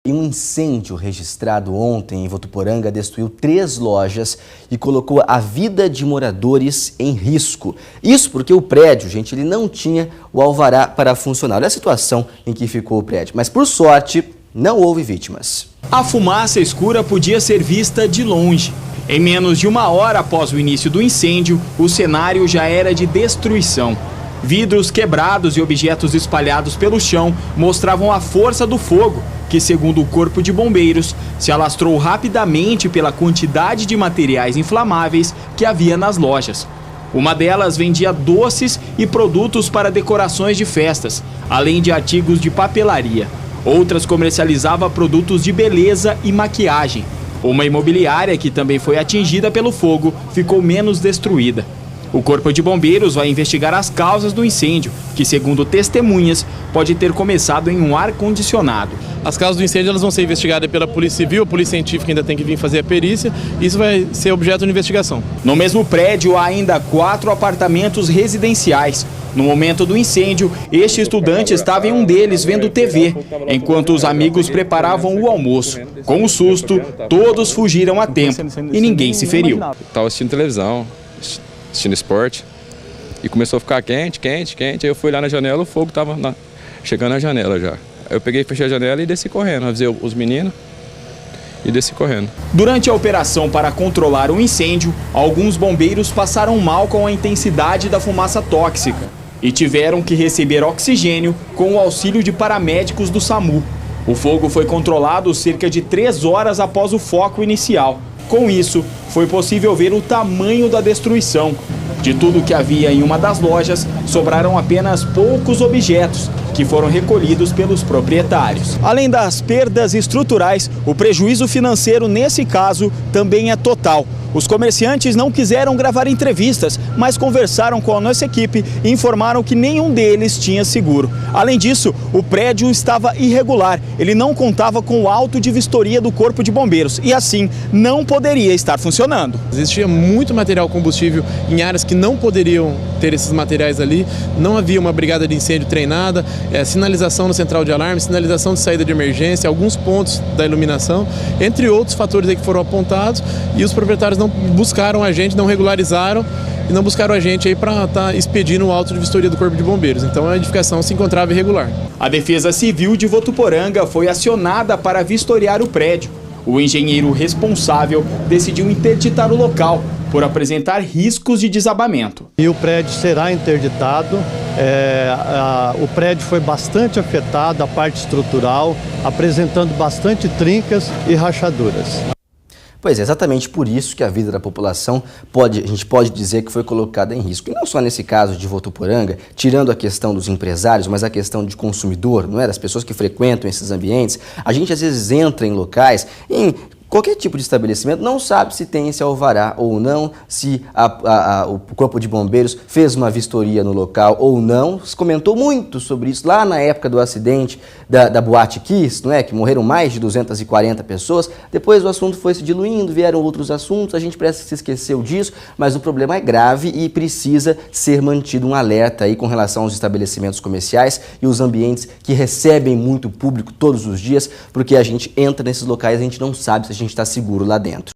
E um incêndio registrado ontem em Votuporanga destruiu 3 lojas e colocou a vida de moradores em risco. Isso porque o prédio, gente, ele não tinha o alvará para funcionar. Olha a situação em que ficou o prédio. Mas, por sorte, não houve vítimas. A fumaça escura podia ser vista de longe. Em menos de 1 hora após o início do incêndio, o cenário já era de destruição. Vidros quebrados e objetos espalhados pelo chão mostravam a força do fogo, que, segundo o Corpo de Bombeiros, se alastrou rapidamente pela quantidade de materiais inflamáveis que havia nas lojas. Uma delas vendia doces e produtos para decorações de festas, além de artigos de papelaria. Outras comercializava produtos de beleza e maquiagem. Uma imobiliária, que também foi atingida pelo fogo, ficou menos destruída. O Corpo de Bombeiros vai investigar as causas do incêndio, que, segundo testemunhas, pode ter começado em um ar-condicionado. As causas do incêndio elas vão ser investigadas pela Polícia Civil, a Polícia Científica ainda tem que vir fazer a perícia, e isso vai ser objeto de investigação. No mesmo prédio há ainda 4 apartamentos residenciais. No momento do incêndio, este estudante estava em um deles vendo TV, enquanto os amigos preparavam o almoço. Com o susto, todos fugiram a tempo e ninguém se feriu. Estava assistindo televisão, assistindo esporte, e começou a ficar quente. Aí eu fui lá na janela, o fogo estava chegando na janela já. Aí eu peguei, fechei a janela e desci correndo, avisei os meninos e desci correndo. Durante a operação para controlar o incêndio, alguns bombeiros passaram mal com a intensidade da fumaça tóxica e tiveram que receber oxigênio com o auxílio de paramédicos do SAMU. O fogo foi controlado cerca de 3 horas após o foco inicial. Com isso, foi possível ver o tamanho da destruição. De tudo que havia em uma das lojas, sobraram apenas poucos objetos, que foram recolhidos pelos proprietários. Além das perdas estruturais, o prejuízo financeiro nesse caso também é total. Os comerciantes não quiseram gravar entrevistas, mas conversaram com a nossa equipe e informaram que nenhum deles tinha seguro. Além disso, o prédio estava irregular. Ele não contava com o auto de vistoria do Corpo de Bombeiros e, assim, não poderia estar funcionando. Existia muito material combustível em áreas que não poderiam ter esses materiais ali. Não havia uma brigada de incêndio treinada, sinalização no central de alarme, sinalização de saída de emergência, alguns pontos da iluminação, entre outros fatores aí que foram apontados, e os proprietários não buscaram a gente, não regularizaram e não buscaram a gente aí para estar expedindo o auto de vistoria do Corpo de Bombeiros. Então a edificação se encontrava irregular. A Defesa Civil de Votuporanga foi acionada para vistoriar o prédio. O engenheiro responsável decidiu interditar o local por apresentar riscos de desabamento. E o prédio será interditado. O prédio foi bastante afetado, a parte estrutural, apresentando bastante trincas e rachaduras. Pois é, exatamente por isso que a vida da população a gente pode dizer que foi colocada em risco. E não só nesse caso de Votuporanga, tirando a questão dos empresários, mas a questão de consumidor, não é? Das pessoas que frequentam esses ambientes. A gente às vezes entra em locais, em qualquer tipo de estabelecimento, não sabe se tem esse alvará ou não, se o Corpo de Bombeiros fez uma vistoria no local ou não. Se comentou muito sobre isso lá na época do acidente da Boate Kiss, não é? Que morreram mais de 240 pessoas. Depois o assunto foi se diluindo, vieram outros assuntos, a gente parece que se esqueceu disso, mas o problema é grave e precisa ser mantido um alerta aí com relação aos estabelecimentos comerciais e os ambientes que recebem muito público todos os dias, porque a gente entra nesses locais e a gente não sabe se a gente está seguro lá dentro.